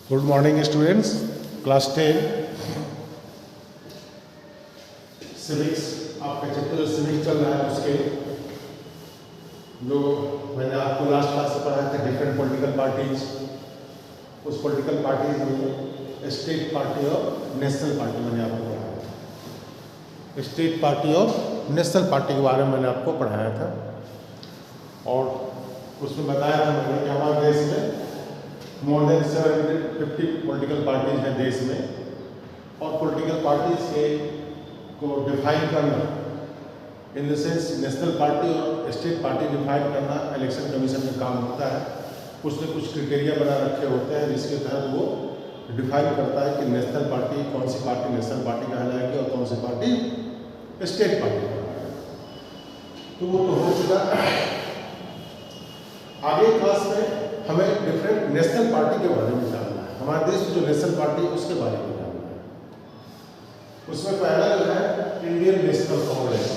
Good morning students, class 10 civics आपका chapter civics चल रहा है। उसके जो मैंने आपको लास्ट क्लास से पढ़ाया था डिफरेंट पॉलिटिकल पार्टीज, उस पॉलिटिकल पार्टीज में स्टेट पार्टी और नेशनल पार्टी मैंने आपको पढ़ाया था। स्टेट पार्टी और नेशनल पार्टी के बारे में मैंने आपको पढ़ाया था और उसमें बताया था मैंने कि हमारे देश में मोर देन 750 पॉलिटिकल पार्टीज हैं देश में, और पॉलिटिकल पार्टीज के को डिफाइन करना in the sense national party और स्टेट पार्टी डिफाइन करना इलेक्शन कमीशन में काम होता है। उसने कुछ क्राइटेरिया बना रखे होते हैं जिसके तहत वो डिफाइन करता है कि नेशनल पार्टी कौन सी पार्टी नेशनल पार्टी कहलाएगी और कौन सी पार्टी स्टेट पार्टी कहलाएगी। तो वो तो हो चुका। आगे क्लास में हमें डिफरेंट नेशनल पार्टी के बारे में जानना है। हमारे देश में जो नेशनल पार्टी है उसके बारे में जानना है। उसमें पहला जो है इंडियन नेशनल कांग्रेस,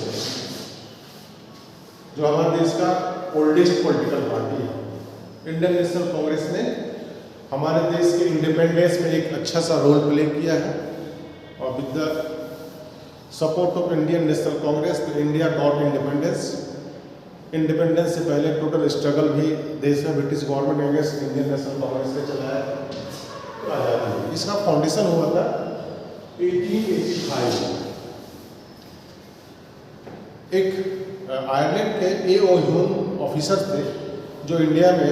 जो हमारे देश का ओल्डेस्ट पॉलिटिकल पार्टी है। इंडियन नेशनल कांग्रेस ने हमारे देश के इंडिपेंडेंस में एक अच्छा सा रोल प्ले किया है, और with the support of Indian national Congress India got independence. Independence से पहले टोटल स्ट्रगल भी देश में British government against Indian national Congress ने चलाया तो आज़ादी। इसका फाउंडेशन हुआ था 1885 में। एक आयरलैंड के ए.ओ. ह्यूम ऑफिसर थे जो इंडिया में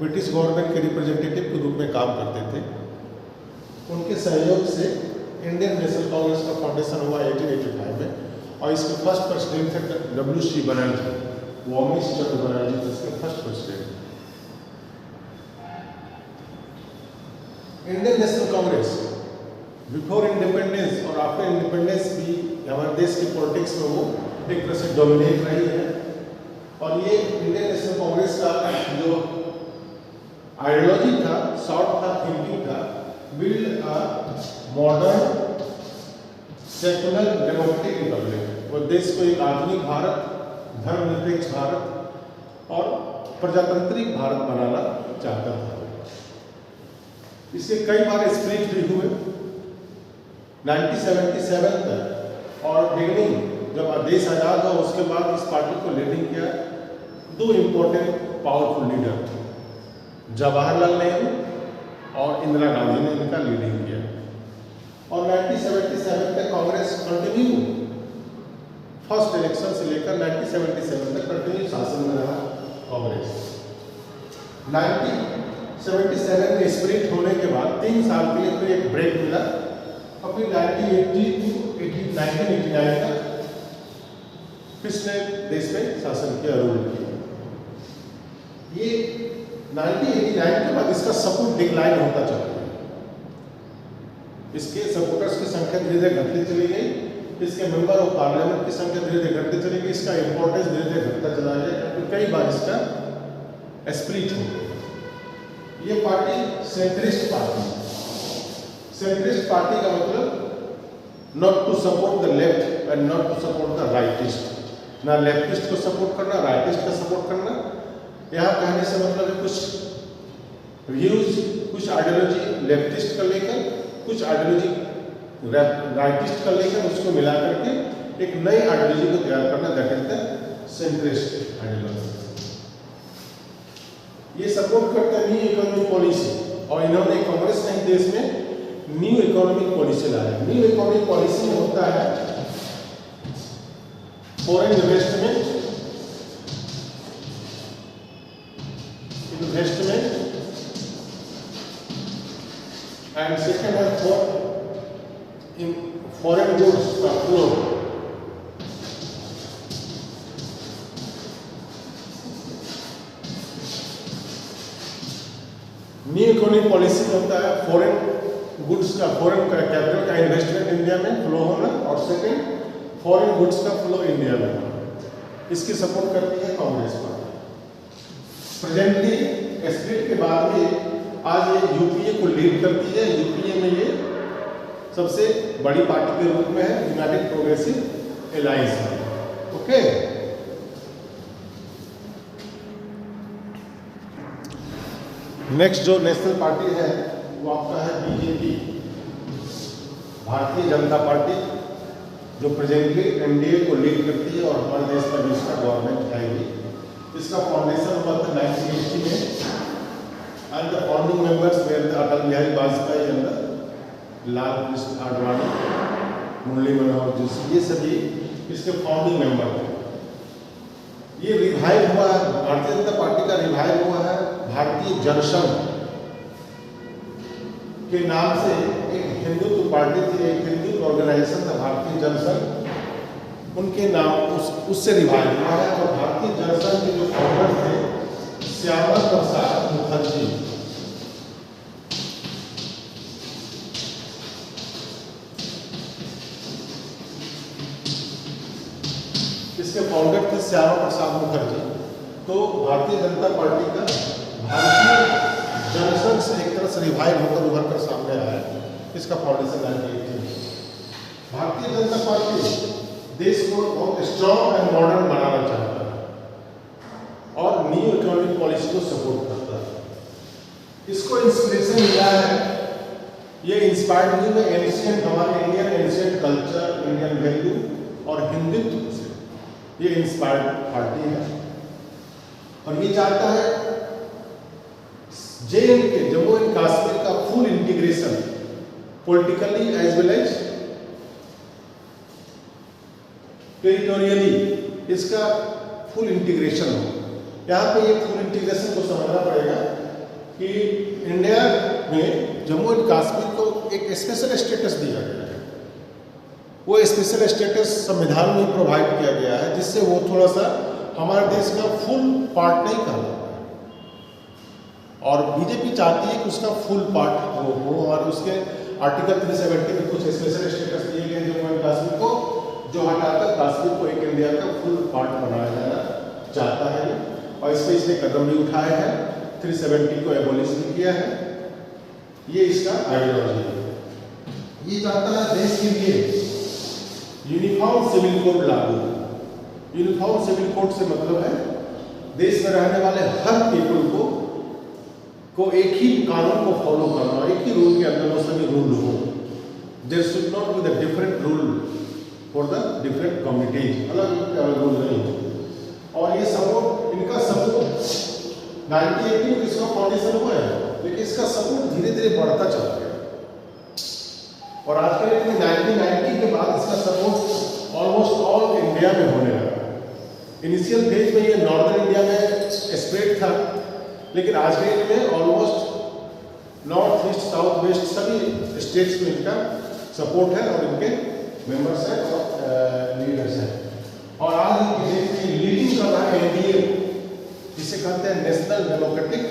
ब्रिटिश गवर्नमेंट के रिप्रेजेंटेटिव के रूप में काम करते थे। उनके सहयोग से इंडियन नेशनल कांग्रेस का फाउंडेशन हुआ 1885 में, और इसके फर्स्ट प्रेसिडेंट थे W.C. बनर्जी, वॉमिस चंद्र बनर्जी थे इसके first president. Indian national Congress before independence और आफ्टर इंडिपेंडेंस भी हमारे देश की पॉलिटिक्स में वो एक तरह से डोमिनेट रही है। और ये इंडियन नेशनल कांग्रेस का जो आइडियोलॉजी था, शॉर्ट था, थिंकिंग था, build a modern secular democratic Republic. वो देश को एक आधुनिक भारत, धर्मनिरपेक्ष भारत और प्रजातांत्रिक भारत बनाना चाहता था। इसके कई बार स्प्लिट भी हुए 1977 तक, और बिगनिंग जब देश आज़ाद हुआ उसके बाद इस पार्टी को लीडिंग किया दो इम्पोर्टेंट पावरफुल लीडर थे, जवाहरलाल नेहरू और इंदिरा गांधी ने इनका लीडिंग किया। और 1977 तक कांग्रेस कंटिन्यू, फर्स्ट इलेक्शन से लेकर 1977 तक कंटिन्यू शासन में रहा कांग्रेस। 1977 में स्प्लिट होने के बाद 3 साल के लिए फिर एक ब्रेक मिला, और फिर 1989 तक किसने देश में शासन किया, रूल किया। ये 1989 के बाद इसका सपोर्ट डिक्लाइन होता चला गया। इसके सपोर्टर्स की संख्या धीरे धीरे घटती चली गई, इसके मेंबर ऑफ पार्लियामेंट की संख्या धीरे धीरे घटती चली गई, इसका इंपॉर्टेंस धीरे धीरे घटता चला गया, क्योंकि कई बार इसका स्प्लिट हो गया। ये party centrist party. Centrist party का मतलब not to support the left and not to support the rightist, ना लेफ्टिस्ट को सपोर्ट करना, राइटिस्ट का सपोर्ट करना। यहाँ कहने से मतलब है कुछ व्यूज, कुछ आइडियोलॉजी लेफ्टिस्ट का लेकर, कुछ आइडियोलॉजी राइटिस्ट का लेकर उसको मिला करके एक नई आइडियोलॉजी को तैयार करना, that is the centrist ideology. ये सपोर्ट करता है न्यू इकोनॉमिक पॉलिसी, और इन्होंने कांग्रेस ने देश में न्यू इकोनॉमिक पॉलिसी लाया। न्यू इकोनॉमिक पॉलिसी में होता है फॉरेन इन्वेस्टमेंट एंड सेकेंड है फॉरेन गुड्स का फ्लो। न्यू इकोनॉमिक पॉलिसी में होता है फॉरेन गुड्स का, फॉरेन कैपिटल का इन्वेस्टमेंट इंडिया में फ्लो होना, और सेकेंड फॉरेन गुड्स का फ्लो इंडिया में होना। इसकी सपोर्ट करती है कांग्रेस पार्टी। प्रेजेंटली स्प्लिट के बाद भी आज ये यूपीए को लीड करती है। यूपीए में ये सबसे बड़ी पार्टी के रूप में है, यूनाइटेड प्रोग्रेसिव अलायंस में। ओके, नेक्स्ट जो नेशनल पार्टी है वो आपका है बीजेपी, भारतीय जनता पार्टी, जो प्रेजेंटली एनडीए को लीड करती है और हमारे देश में भी इसका गवर्नमेंट है भी। इसका फाउंडेशन हुआ था 1980 में and the founding members were Atal Bihari Vajpayee and Lal Krishna Advani, Murli Manohar Joshi, ये सभी इसके फाउंडिंग मेंबर थे। ये रिवाइव हुआ है, भारतीय जनता पार्टी का रिवाइव हुआ है भारतीय जनसंघ के नाम से एक हिंदुत्व पार्टी थी, एक हिंदू ऑर्गेनाइजेशन था भारतीय जनसंघ, उनके नाम उससे रिवाइव हुआ है। और भारतीय जनसंघ के जो फाउंडर थे श्यामा प्रसाद मुखर्जी, इसके फाउंडर थे श्यामा प्रसाद मुखर्जी। तो भारतीय जनता पार्टी का भारतीय जनसंघ से एक तरह से रिवाइव होकर उभर कर सामने आया है। इसका फाउंडेशन 1980 में। भारतीय जनता पार्टी देश को बहुत स्ट्रॉन्ग एंड मॉडर्न बनाना चाहता है और न्यू इकोनॉमिक पॉलिसी को सपोर्ट करता है। इसको इंस्पिरेशन मिला है, ये इंस्पायर्ड हुई है एंशिएंट, हमारे Indian ancient culture, Indian value और हिंदुत्व से ये इंस्पायर्ड पार्टी है। और ये चाहता है JNK, जम्मू एंड कश्मीर का full integration, politically as well as territorially, इसका फुल इंटीग्रेशन हो। यहाँ पे ये फुल इंटीग्रेशन को समझना पड़ेगा कि इंडिया में जम्मू एंड कश्मीर को एक स्पेशल स्टेटस दिया गया है। वो स्पेशल स्टेटस संविधान में प्रोवाइड किया गया है, जिससे वो थोड़ा सा हमारे देश का फुल पार्ट नहीं कहलाता है। और बीजेपी चाहती है कि उसका फुल पार्ट हो और उसके आर्टिकल 370 में कुछ स्पेशल स्टेटस दिए गए जम्मू एंड कश्मीर को, जो हटाकर कश्मीर को एक इंडिया का फुल पार्ट बनाया जाना चाहता है। और इस पर इसने कदम भी उठाए हैं, 370 को एबोलिश भी किया है। ये इसका आइडियोलॉजी है। ये चाहता है देश के लिए यूनिफॉर्म सिविल कोड लागू। यूनिफॉर्म सिविल कोड से मतलब है देश में रहने वाले हर पीपल को एक ही कानून को फॉलो करना, एक ही रूल के अंदर वो सभी रूल हो। There should not be the different rule for the different communities, अलग अलग रूल नहीं हो। और ये सपोर्ट, इनका सपोर्ट 1980 में इसका फाउंडेशन हुआ है, लेकिन इसका सपोर्ट धीरे धीरे बढ़ता चला गया। और आज के डेट में 1990 के बाद इसका सपोर्ट ऑलमोस्ट ऑल इंडिया में होने लगा। इनिशियल फेज में ये नॉर्दर्न इंडिया में स्प्रेड था, लेकिन आज के डेट में almost north east, south west सभी स्टेट्स में इनका सपोर्ट है और इनके मेंबर्स हैं और लीडर्स हैं। और आज इनके देश की लीडिंग कर रहा है एनडीए, जिसे कहते हैं नेशनल डेमोक्रेटिक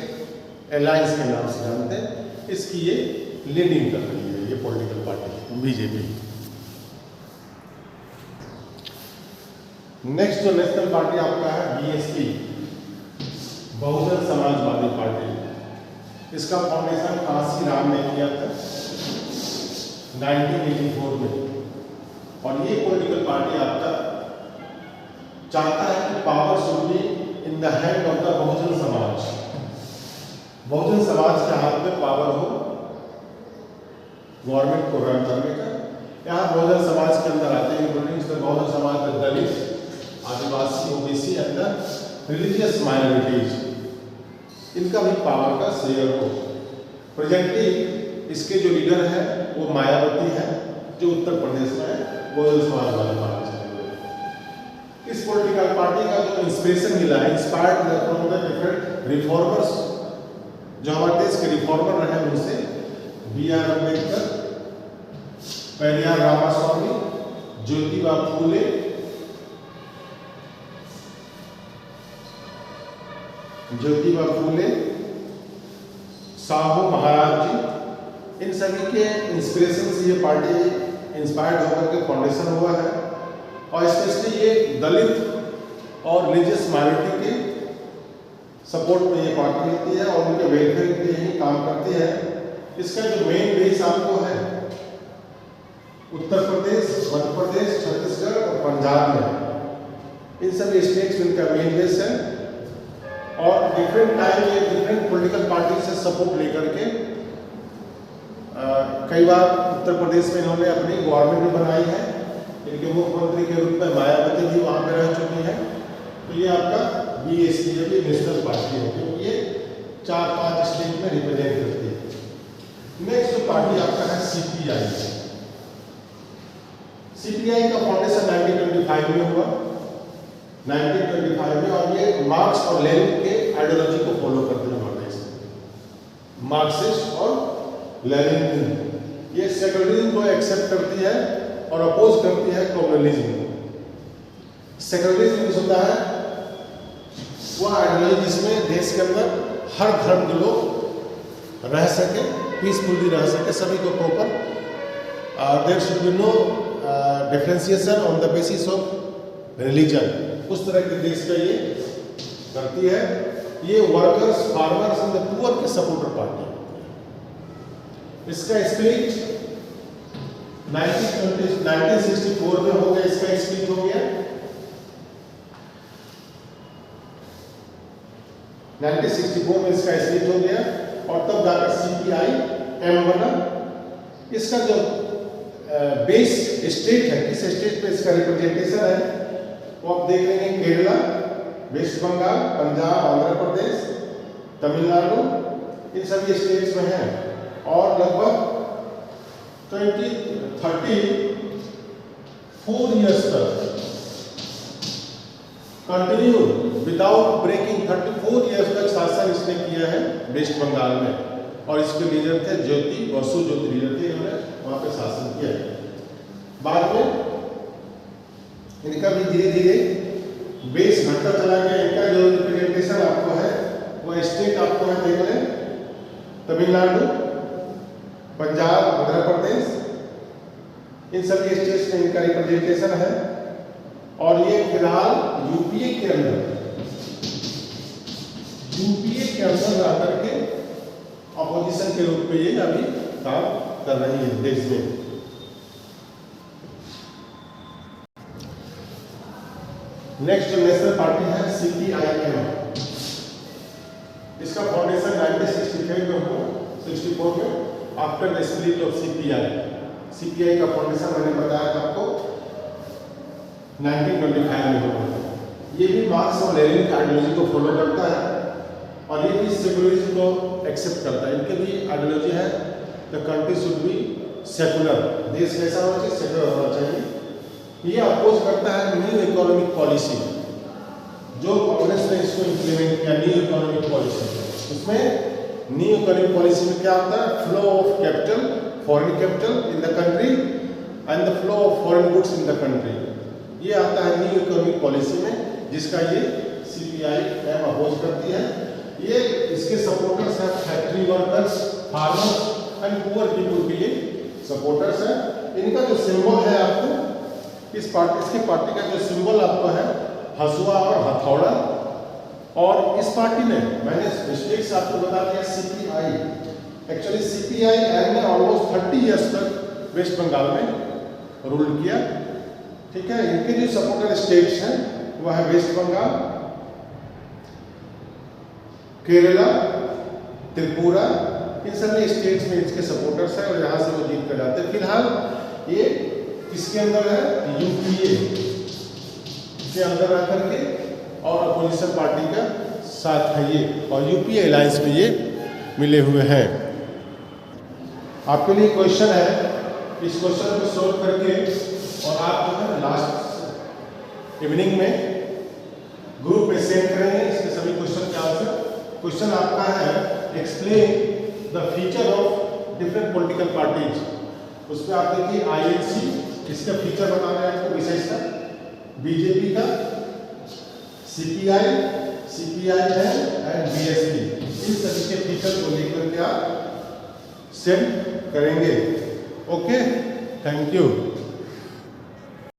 अलायंस के नाम से जानते हैं। इसकी ये लीडिंग कर रही है, ये पॉलिटिकल पार्टी बीजेपी। नेक्स्ट जो नेशनल पार्टी आपका है बीएसपी, बहुजन समाजवादी पार्टी। इसका फाउंडेशन काशी राम ने किया था 1984 में। और ये पॉलिटिकल पार्टी आपका चाहता है कि power should be in the hand of the Bahujan Samaj. Bahujan समाज के हाथ में पावर हो गवर्नमेंट को रन करने का। यहाँ बहुजन समाज के अंदर आते हैं बहुजन समाज में दलित, आदिवासी, ओबीसी एंड रिलीजियस माइनॉरिटीज, इनका भी पावर का शेयर हो। प्रेजेंटली इसके जो लीडर है वो मायावती है, जो उत्तर प्रदेश में है, बहुजन समाजवादी पार्टी। इस पॉलिटिकल पार्टी का जो इंस्पिरेशन मिला है, inspired from the different reformers, जो हमारे देश के रिफॉर्मर रहे उनसे, BR अम्बेडकर, पेरियार रामास्वामी, ज्योतिबा फूले, साहू महाराज जी, इन सभी के इंस्पिरेशन से ये पार्टी इंस्पायर्ड होकर के फाउंडेशन हुआ है। और स्पेशली ये दलित और रिलीजियस माइनॉरिटी के सपोर्ट में ये पार्टी होती है और उनके वेलफेयर के लिए ही काम करती है। इसका जो मेन बेस आपको है उत्तर प्रदेश, मध्य प्रदेश, छत्तीसगढ़ और पंजाब में, इन सभी स्टेट्स में इनका मेन बेस है। और डिफरेंट टाइम ये डिफरेंट पॉलिटिकल पार्टी से सपोर्ट लेकर के कई बार उत्तर प्रदेश में इन्होंने अपनी गवर्नमेंट भी बनाई है, इनके मुख्यमंत्री के रूप में मायावती भी वहाँ पे रह चुकी हैं। तो ये आपका बीएसपी भी नेशनल पार्टी है, क्योंकि ये 4-5 स्टेट में रिप्रेजेंट करती है। नेक्स्ट पार्टी आपका है सीपीआई। सीपीआई का फाउंडेशन 1925 में हुआ, 1925 में, और ये मार्क्स और लेनिन के आइडियोलॉजी को फॉलो करते हैं हमारे देश में। मार्क्सिस्ट और लेनिन ये सेकुलरिज्म को एक्सेप्ट करती है और अपोज करती है कम्युनलिज्म। सेकुलरिज्म किस होता है? वह आइडियोलॉजी जिसमें देश के अंदर हर धर्म के लोग रह सके, पीसफुली रह सके, सभी को proper, there should be no differentiation on the basis of religion. उस तरह के देश का ये करती है। ये workers, farmers and the poor के सपोर्टर पार्टी। इसका स्प्लिट 1964 में हो गया, इसका स्प्लिट हो गया 1964 में, इसका स्प्लिट हो गया, और तब जाकर सीपीआई एम बना। इसका जो बेस स्टेट है, किस स्टेट पे इसका रिप्रेजेंटेशन है, वो आप देख लेंगे, केरला, वेस्ट बंगाल, पंजाब, आंध्र प्रदेश, तमिलनाडु, इन सभी स्टेट्स में है। और लगभग 34 इयर्स तक कंटिन्यू विदाउट ब्रेकिंग 34 इयर्स तक शासन इसने किया है वेस्ट बंगाल में। और इसके लीडर थे ज्योति बसु, ज्योति लीडर थे, इन्होंने वहाँ पे शासन किया है। बाद में इनका भी धीरे धीरे बेस घटता चला गया। इनका जो रिप्रेजेंटेशन आपको है वो स्टेट आपको है, देख लें, तमिलनाडु, पंजाब, आंध्र प्रदेश, इन सभी स्टेट्स में इनका रिप्रेजेंटेशन है। और ये फिलहाल यूपीए के अंदर आकर के अपोजिशन के रूप में ये अभी काम कर रही है देश में। नेक्स्ट जो नेशनल पार्टी है सीपीआईएम। इसका फाउंडेशन 1964 में हुआ, 64 में, after the split of CPI. CPI का फाउंडेशन मैंने बताया था आपको 1925 में हुआ। ये भी मार्क्स और लेनिन की आइडियोलॉजी को फॉलो करता है, और ये भी सेकुलरिज्म को एक्सेप्ट करता है। इनके भी आइडियोलॉजी है the country should be secular, देश कैसा होना चाहिए, सेकुलर होना चाहिए। ये अपोज करता है न्यू इकोनॉमिक पॉलिसी, जो कांग्रेस ने इसको इम्प्लीमेंट किया, न्यू इकोनॉमिक पॉलिसी। उसमें न्यू इकोनॉमिक पॉलिसी में क्या होता है? Flow of capital, foreign capital in the country and the flow of foreign goods in the country. ये आता है न्यू इकोनॉमिक पॉलिसी में, जिसका ये सीपीआईएम अपोज करती है। ये इसके सपोर्टर्स हैं factory workers, farmers and poor people के लिए सपोर्टर्स हैं। इनका जो सिंबल है आपको, इसकी पार्टी का जो सिंबल आपको है हसुआ और हथौड़ा। और इस पार्टी ने, मैंने मिस्टेक से आपको बता दिया, सीपीआई, एक्चुअली सीपीआईएम ने ऑलमोस्ट 30 इयर्स तक वेस्ट बंगाल में रूल किया। ठीक है, इनके जो सपोर्टर स्टेट्स हैं वह है वेस्ट बंगाल, केरला, त्रिपुरा, इन सभी स्टेट्स में इसके सपोर्टर्स हैं, और यहाँ से वो जीत कर जाते हैं। फिलहाल ये किसके अंदर है? यूपीए के अंदर आकर के, और अपोजिशन पार्टी का साथ है ये, और यूपीए अलायंस में ये मिले हुए हैं। आपके लिए क्वेश्चन है, इस क्वेश्चन को सोल्व करके और आप जो है लास्ट इवनिंग में ग्रुप में सेंड करेंगे इसके सभी क्वेश्चन के आंसर। क्वेश्चन आपका है explain the feature of different political parties. उसमें आप देखिए आईएनसी, इसका फीचर बताना है आपको, विशेषता बीजेपी का, सीपीआई है एंड बीएसपी, इन सभी के फीचर को लेकर के आप सेंड करेंगे। Okay, thank you.